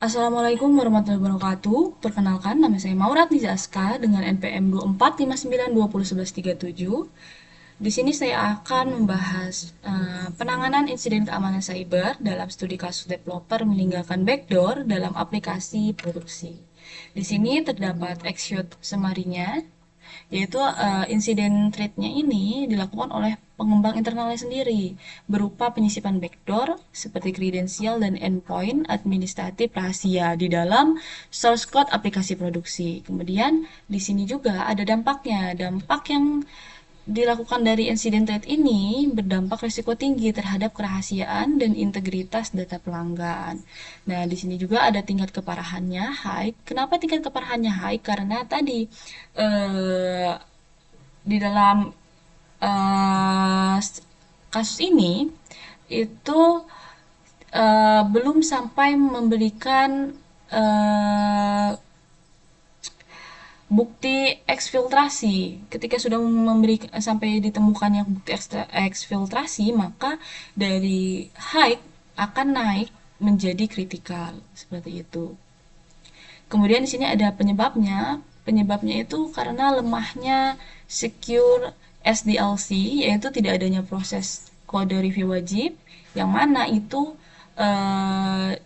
Assalamualaikum warahmatullahi wabarakatuh. Perkenalkan, nama saya Maurat Nizaska dengan NPM 2459201137. Di sini saya akan membahas penanganan insiden keamanan cyber dalam studi kasus developer meninggalkan backdoor dalam aplikasi produksi. Di sini terdapat execute summary-nya, yaitu insiden threat-nya ini dilakukan oleh pengembang internalnya sendiri berupa penyisipan backdoor seperti kredensial dan endpoint administratif rahasia di dalam source code aplikasi produksi. Kemudian di sini juga ada dampaknya. Dampak yang dilakukan dari insiden threat ini berdampak risiko tinggi terhadap kerahasiaan dan integritas data pelanggan. Nah, di sini juga ada tingkat keparahannya high. Kenapa tingkat keparahannya high? Karena tadi eh, di dalam eh, kasus ini itu belum sampai memberikan eh, bukti eksfiltrasi. Ketika sudah memberi sampai ditemukannya bukti eksfiltrasi, maka dari high akan naik menjadi kritikal seperti itu. Kemudian di sini ada penyebabnya. Penyebabnya itu karena lemahnya secure SDLC, yaitu tidak adanya proses kode review wajib, yang mana itu eh,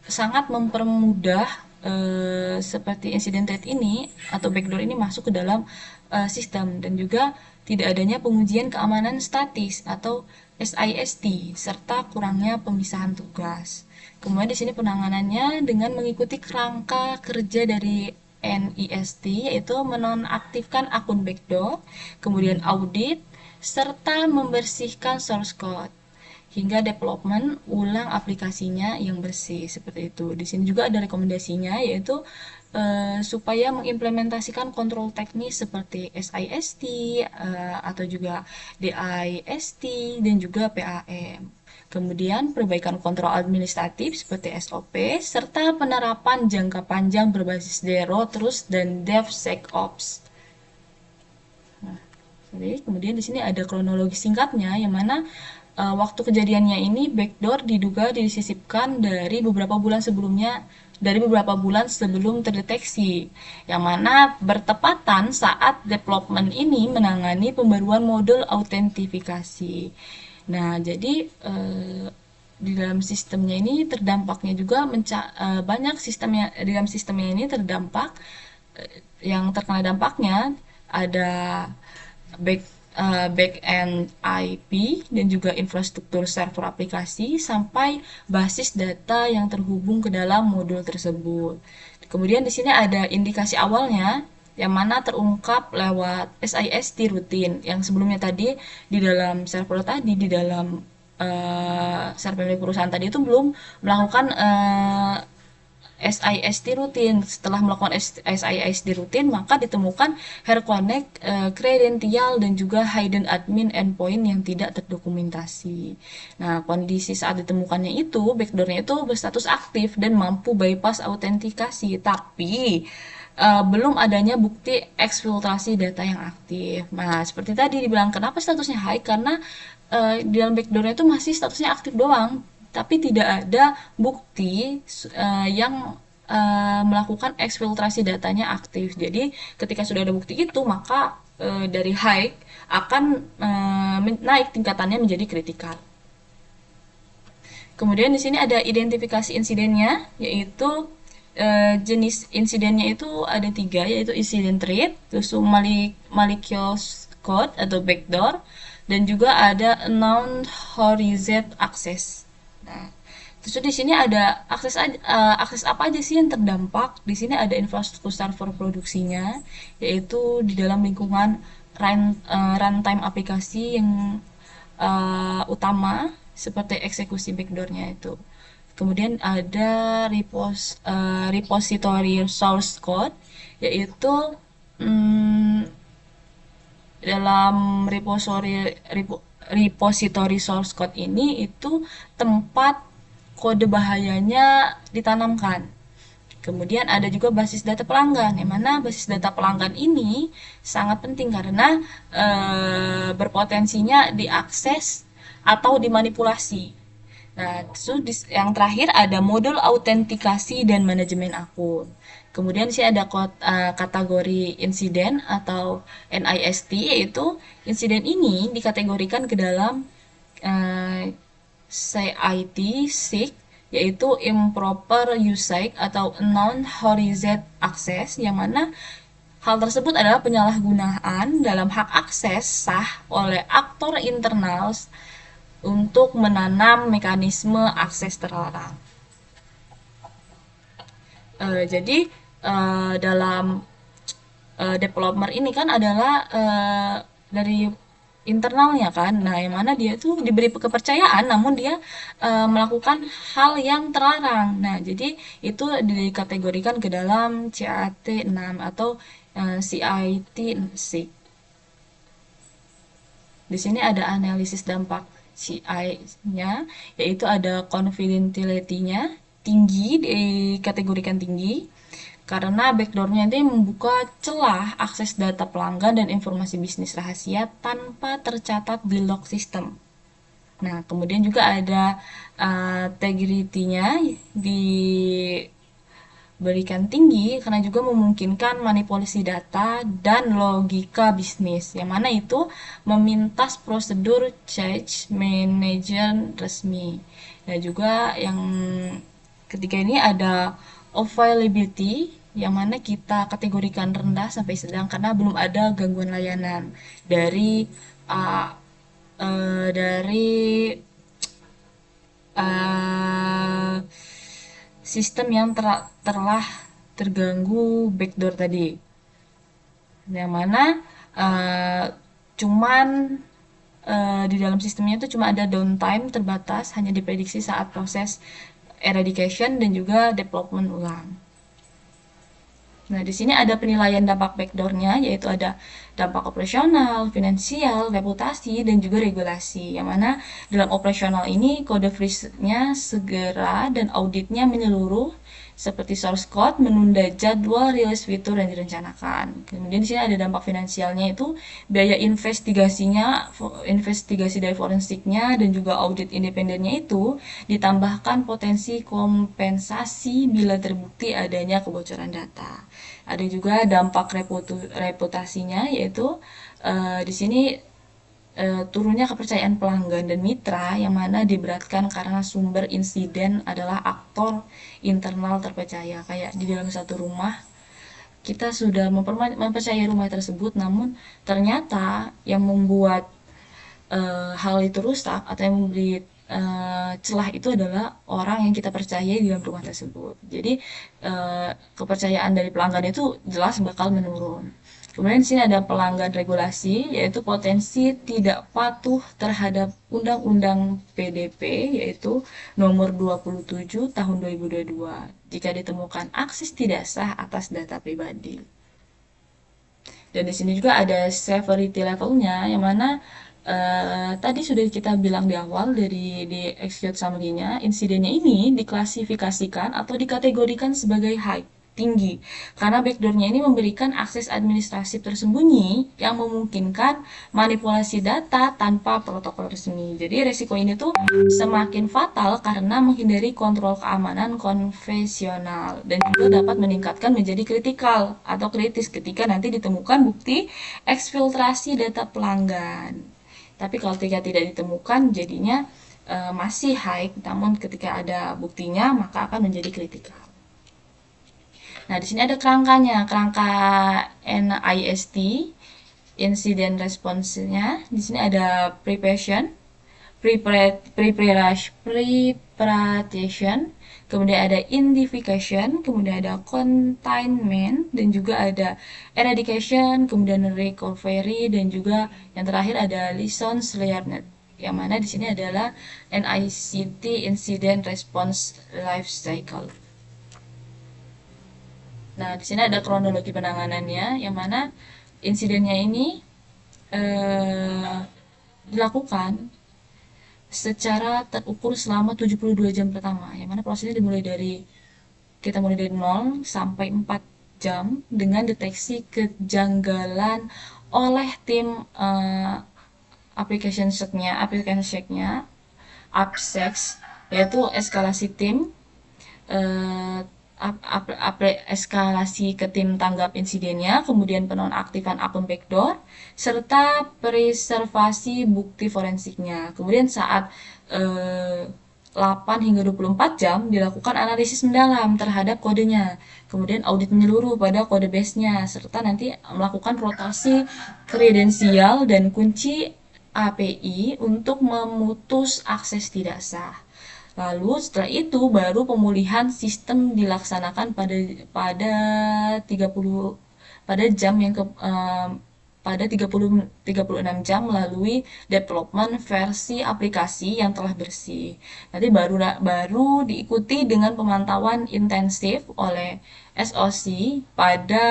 sangat mempermudah seperti insiden threat ini atau backdoor ini masuk ke dalam sistem, dan juga tidak adanya pengujian keamanan statis atau SIST serta kurangnya pemisahan tugas. Kemudian di sini penanganannya dengan mengikuti kerangka kerja dari NIST, yaitu menonaktifkan akun backdoor, kemudian audit, serta membersihkan source code hingga development ulang aplikasinya yang bersih seperti itu. Di sini juga ada rekomendasinya, yaitu supaya mengimplementasikan kontrol teknis seperti SIST atau juga DIST dan juga PAM. Kemudian perbaikan kontrol administratif seperti SOP serta penerapan jangka panjang berbasis Zero Trust dan DevSecOps. Nah, jadi kemudian di sini ada kronologi singkatnya, yang mana waktu kejadiannya ini backdoor diduga disisipkan dari beberapa bulan sebelum terdeteksi, yang mana bertepatan saat development ini menangani pembaruan modul autentifikasi. Nah, jadi di dalam sistemnya ini terdampaknya juga banyak sistemnya di dalam sistemnya ini terdampak. Yang terkena dampaknya ada back back end IP dan juga infrastruktur server aplikasi sampai basis data yang terhubung ke dalam modul tersebut. Kemudian di sini ada indikasi awalnya yang mana terungkap lewat SIST rutin yang sebelumnya tadi di dalam server tadi di dalam server milik perusahaan tadi itu belum melakukan SIST rutin. Setelah melakukan SIST rutin, maka ditemukan Hair Connect, kredensial, dan juga hidden admin endpoint yang tidak terdokumentasi. Nah, kondisi saat ditemukannya itu, backdoor-nya itu berstatus aktif dan mampu bypass autentikasi, tapi belum adanya bukti eksfiltrasi data yang aktif. Nah, seperti tadi dibilang, kenapa statusnya high? Karena di dalam backdoor-nya itu masih statusnya aktif doang, tapi tidak ada bukti yang melakukan eksfiltrasi datanya aktif. Jadi ketika sudah ada bukti itu, maka dari high akan naik tingkatannya menjadi kritikal. Kemudian di sini ada identifikasi insidennya, yaitu jenis insidennya itu ada tiga, yaitu insiden threat, terus malicious code atau backdoor, dan juga ada non-horizontal access. Nah, terus di sini ada akses apa aja sih yang terdampak? Di sini ada infrastruktur server produksinya, yaitu di dalam lingkungan runtime aplikasi yang utama seperti eksekusi backdoor-nya itu. Kemudian ada repository source code, yaitu hmm, dalam repository source code ini itu tempat kode bahayanya ditanamkan. Kemudian ada juga basis data pelanggan, yang mana basis data pelanggan ini sangat penting karena berpotensinya diakses atau dimanipulasi. Nah, terus yang terakhir ada modul autentikasi dan manajemen akun. Kemudian sih ada kategori insiden atau NIST, yaitu insiden ini dikategorikan ke dalam uh, CIT, SIG, yaitu improper usage atau non-horizontal access, yang mana hal tersebut adalah penyalahgunaan dalam hak akses sah oleh aktor internal untuk menanam mekanisme akses terlarang. Jadi dalam developer ini kan adalah dari internalnya kan. Nah, yang mana dia tuh diberi kepercayaan namun dia melakukan hal yang terlarang. Nah, jadi itu dikategorikan ke dalam CAT 6 atau CIT 6. Di sini ada analisis dampak CI-nya, yaitu ada confidentiality-nya tinggi, dikategorikan tinggi, karena backdoor-nya ini membuka celah akses data pelanggan dan informasi bisnis rahasia tanpa tercatat di log system. Nah, kemudian juga ada integrity-nya diberikan tinggi karena juga memungkinkan manipulasi data dan logika bisnis, yang mana itu memintas prosedur change manager resmi. Dan juga yang ketiga ini ada availability, yang mana kita kategorikan rendah sampai sedang karena belum ada gangguan layanan dari uh, dari uh, sistem yang telah terganggu backdoor tadi, yang mana uh, cuman di dalam sistemnya itu cuma ada downtime terbatas, hanya diprediksi saat proses eradication dan juga development ulang. Nah, di sini ada penilaian dampak backdoor-nya, yaitu ada dampak operasional, finansial, reputasi, dan juga regulasi. Yang mana dalam operasional ini kode freeze-nya segera dan auditnya menyeluruh, seperti source code, menunda jadwal rilis fitur yang direncanakan. Kemudian di sini ada dampak finansialnya, itu biaya investigasinya, investigasi dari forensiknya, dan juga audit independennya itu ditambahkan potensi kompensasi bila terbukti adanya kebocoran data. Ada juga dampak reputasinya, yaitu di sini turunnya kepercayaan pelanggan dan mitra, yang mana diberatkan karena sumber insiden adalah aktor internal terpercaya. Kayak di dalam satu rumah, kita sudah mempercayai rumah tersebut, namun ternyata yang membuat hal itu rusak atau yang memberi celah itu adalah orang yang kita percayai di dalam rumah tersebut. Jadi kepercayaan dari pelanggan itu jelas bakal menurun. Kemudian di sini ada pelanggan regulasi, yaitu potensi tidak patuh terhadap Undang-Undang PDP, yaitu nomor 27 tahun 2022, jika ditemukan akses tidak sah atas data pribadi. Dan di sini juga ada severity levelnya, yang mana tadi sudah kita bilang di awal dari di execute summary-nya, insidennya ini diklasifikasikan atau dikategorikan sebagai high, tinggi, karena backdoor-nya ini memberikan akses administrasi tersembunyi yang memungkinkan manipulasi data tanpa protokol resmi. Jadi resiko ini tuh semakin fatal karena menghindari kontrol keamanan konvensional dan juga dapat meningkatkan menjadi kritikal atau kritis ketika nanti ditemukan bukti eksfiltrasi data pelanggan. Tapi kalau tidak ditemukan, jadinya masih high, namun ketika ada buktinya maka akan menjadi kritikal. Nah, di sini ada kerangkanya, kerangka NIST, incident response-nya. Di sini ada preparation, preparation, kemudian ada identification, kemudian ada containment, dan juga ada eradication, kemudian recovery, dan juga yang terakhir ada lessons learned, yang mana di sini adalah NICT incident response life cycle. Nah, di sini ada kronologi penanganannya, yang mana insidennya ini dilakukan secara terukur selama 72 jam pertama, yang mana prosesnya dimulai dari kita mulai dari 0 sampai 4 jam dengan deteksi kejanggalan oleh tim application check-nya, AppSec, yaitu eskalasi tim, eh, eskalasi ke tim tanggap insidennya, kemudian penonaktifan akun backdoor, serta preservasi bukti forensiknya. Kemudian saat 8 hingga 24 jam dilakukan analisis mendalam terhadap kodenya, kemudian audit menyeluruh pada kode base-nya, serta nanti melakukan rotasi kredensial dan kunci API untuk memutus akses tidak sah. Lalu setelah itu baru pemulihan sistem dilaksanakan pada 30 pada jam yang ke pada 36 jam melalui development versi aplikasi yang telah bersih. Nanti baru diikuti dengan pemantauan intensif oleh SOC pada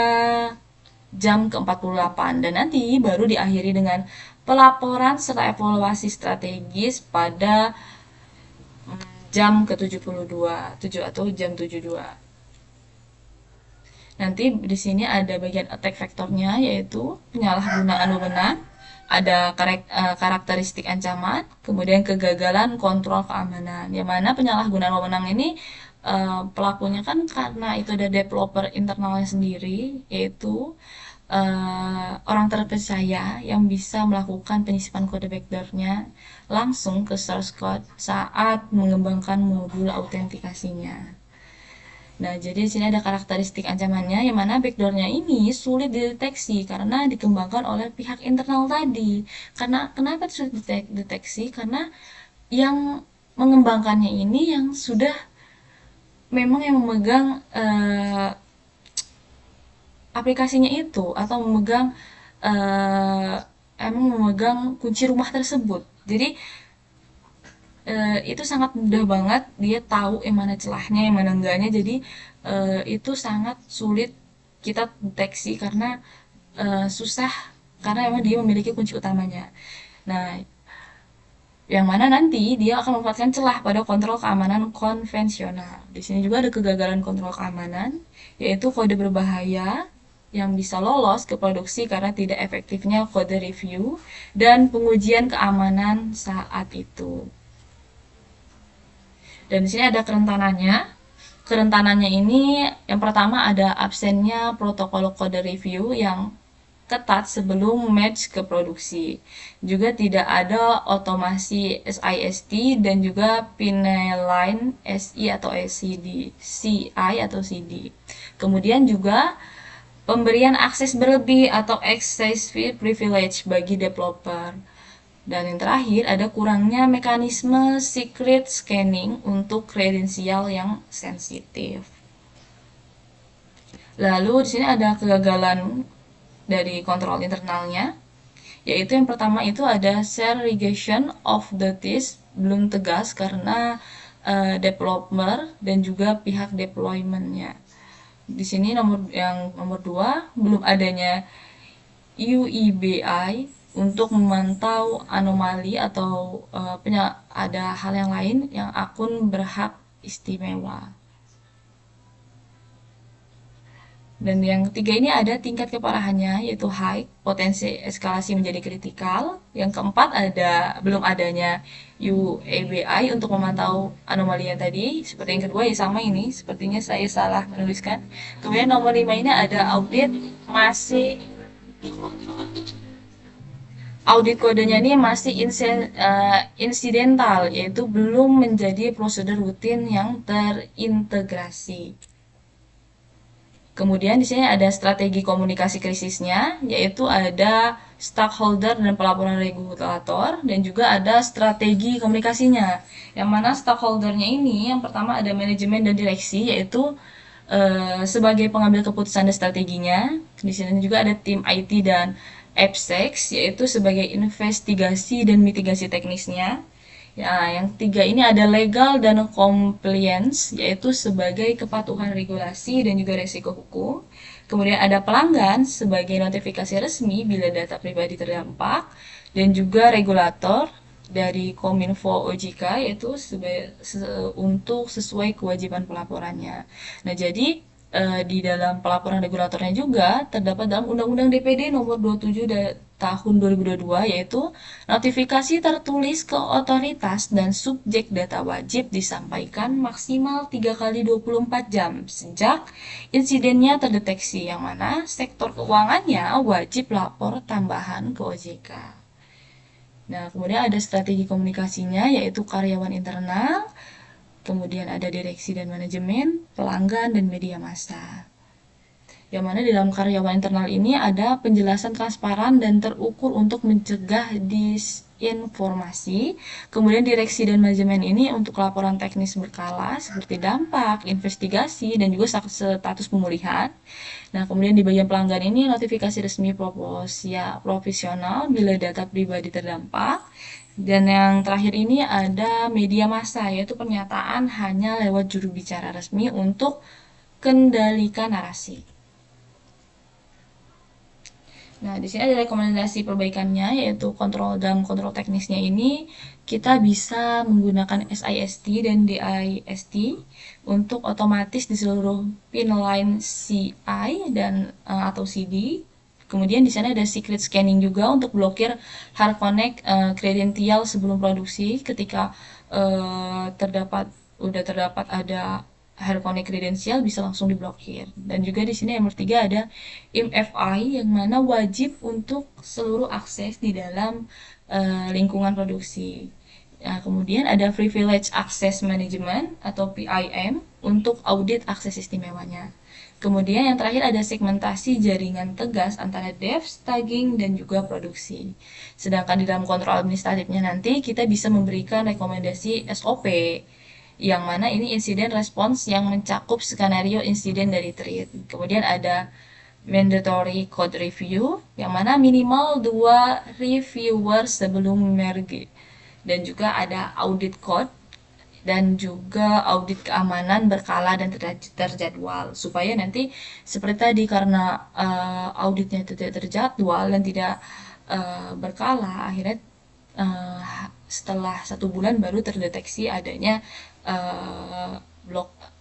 jam ke-48 dan nanti baru diakhiri dengan pelaporan serta evaluasi strategis pada jam ke-72, 7 atau jam 72. Nanti di sini ada bagian attack vektornya, yaitu penyalahgunaan wewenang, ada karakteristik ancaman, kemudian kegagalan kontrol keamanan. Yang mana penyalahgunaan wewenang ini pelakunya kan karena itu ada developer internalnya sendiri, yaitu orang terpercaya yang bisa melakukan penyisipan kode backdoor-nya langsung ke source code saat mengembangkan modul autentikasinya. Nah, jadi di sini ada karakteristik ancamannya, yang mana backdoor-nya ini sulit dideteksi karena dikembangkan oleh pihak internal tadi. Karena kenapa sulit dideteksi? Karena yang mengembangkannya ini yang sudah memang yang memegang aplikasinya itu atau memegang kunci rumah tersebut. Jadi itu sangat mudah banget dia tahu yang mana celahnya, yang mana enggaknya. Jadi itu sangat sulit kita deteksi karena susah karena memang dia memiliki kunci utamanya. Nah, yang mana nanti dia akan memanfaatkan celah pada kontrol keamanan konvensional. Di sini juga ada kegagalan kontrol keamanan, yaitu kode berbahaya yang bisa lolos ke produksi karena tidak efektifnya kode review dan pengujian keamanan saat itu. Dan di sini ada kerentanannya. Kerentanannya ini yang pertama ada absennya protokol kode review yang ketat sebelum match ke produksi. Juga tidak ada otomasi SIST dan juga Pineline SI atau SCD, CI atau CD. Kemudian juga pemberian akses berlebih atau excessive privilege bagi developer. Dan yang terakhir, ada kurangnya mekanisme secret scanning untuk kredensial yang sensitif. Lalu di sini ada kegagalan dari kontrol internalnya, yaitu yang pertama itu ada segregation of the disk belum tegas karena developer dan juga pihak deployment-nya. Di sini nomor 2 belum adanya UEBI untuk memantau anomali atau ada hal yang lain yang akun berhak istimewa. Dan yang ketiga ini ada tingkat keparahannya, yaitu high, potensi eskalasi menjadi kritikal. Yang keempat ada belum adanya UEBI untuk memantau anomali yang tadi. Seperti yang kedua ya sama ini, sepertinya saya salah menuliskan. Kemudian nomor 5 ini ada audit kodenya ini masih insidental, yaitu belum menjadi prosedur rutin yang terintegrasi. Kemudian di sini ada strategi komunikasi krisisnya, yaitu ada stakeholder dan pelaporan regulator, dan juga ada strategi komunikasinya. Yang mana stakeholdernya ini, yang pertama ada manajemen dan direksi, yaitu sebagai pengambil keputusan dan strateginya. Di sini juga ada tim IT dan AppSec, yaitu sebagai investigasi dan mitigasi teknisnya. Ya, yang ketiga ini ada legal dan compliance, yaitu sebagai kepatuhan regulasi dan juga resiko hukum. Kemudian ada pelanggan sebagai notifikasi resmi bila data pribadi terdampak, dan juga regulator dari Kominfo OJK, yaitu untuk sesuai kewajiban pelaporannya. Nah, jadi di dalam pelaporan regulatornya juga terdapat dalam Undang-Undang DPD nomor 27 tahun 2022, yaitu notifikasi tertulis ke otoritas dan subjek data wajib disampaikan maksimal 3 kali 24 jam sejak insidennya terdeteksi, yang mana sektor keuangannya wajib lapor tambahan ke OJK. Nah, kemudian ada strategi komunikasinya, yaitu karyawan internal, kemudian ada direksi dan manajemen, pelanggan, dan media massa. Yang mana di dalam karyawan internal ini ada penjelasan transparan dan terukur untuk mencegah disinformasi. Kemudian direksi dan manajemen ini untuk laporan teknis berkala seperti dampak, investigasi, dan juga status pemulihan. Nah, kemudian di bagian pelanggan ini notifikasi resmi profesional bila data pribadi terdampak. Dan yang terakhir ini ada media massa, yaitu pernyataan hanya lewat juru bicara resmi untuk kendalikan narasi. Nah, di sini ada rekomendasi perbaikannya, yaitu dalam kontrol teknisnya ini kita bisa menggunakan SIST dan DIST untuk otomatis di seluruh pin line CI dan atau CD. Kemudian di sana ada secret scanning juga untuk blokir hard connect kredensial sebelum produksi ketika terdapat ada hard connect kredensial bisa langsung diblokir. Dan juga di sini yang ketiga ada MFI yang mana wajib untuk seluruh akses di dalam lingkungan produksi. Nah, kemudian ada Privilege Access Management atau PIM untuk audit akses istimewanya. Kemudian yang terakhir ada segmentasi jaringan tegas antara dev, staging, dan juga produksi. Sedangkan di dalam kontrol administratifnya nanti kita bisa memberikan rekomendasi SOP, yang mana ini insiden response yang mencakup skenario insiden dari threat. Kemudian ada mandatory code review, yang mana minimal 2 reviewer sebelum merge. Dan juga ada audit code, dan juga audit keamanan berkala dan terjadwal, supaya nanti seperti tadi karena auditnya tidak terjadwal dan tidak berkala, akhirnya setelah 1 bulan baru terdeteksi adanya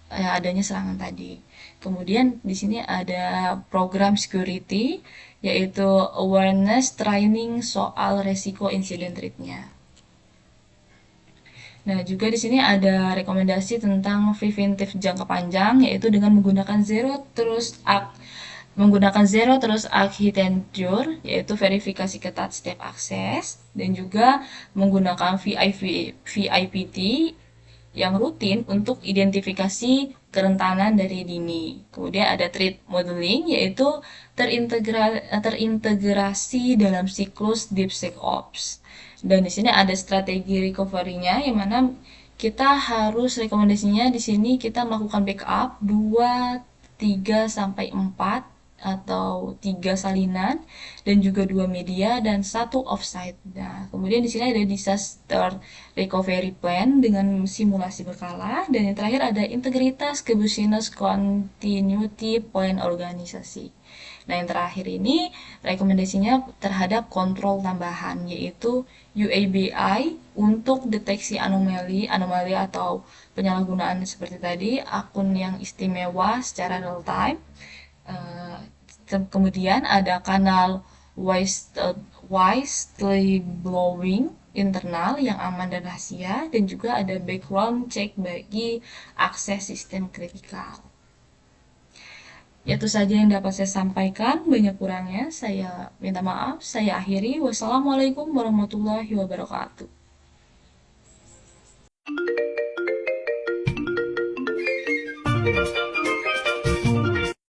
adanya serangan tadi. Kemudian di sini ada program security, yaitu awareness training soal resiko insiden threat-nya. Nah, juga di sini ada rekomendasi tentang preventif jangka panjang, yaitu dengan menggunakan zero trust architecture, yaitu verifikasi ketat setiap akses, dan juga menggunakan VIPT yang rutin untuk identifikasi kerentanan dari dini. Kemudian ada threat modeling, yaitu terintegrasi dalam siklus DevSecOps. Dan di sini ada strategi recovery-nya, yang mana kita harus rekomendasinya di sini kita melakukan backup 2, 3 sampai 4 atau 3 salinan dan juga 2 media dan 1 offsite. Nah, kemudian di sini ada disaster recovery plan dengan simulasi berkala, dan yang terakhir ada integritas ke business continuity point organisasi. Nah, yang terakhir ini rekomendasinya terhadap kontrol tambahan, yaitu UABI untuk deteksi anomali atau penyalahgunaan seperti tadi, akun yang istimewa secara real time. Kemudian ada kanal whistleblowing internal yang aman dan rahasia, dan juga ada background check bagi akses sistem kritikal. Itu saja yang dapat saya sampaikan, banyak kurangnya saya minta maaf. Saya akhiri. Wassalamualaikum warahmatullahi wabarakatuh.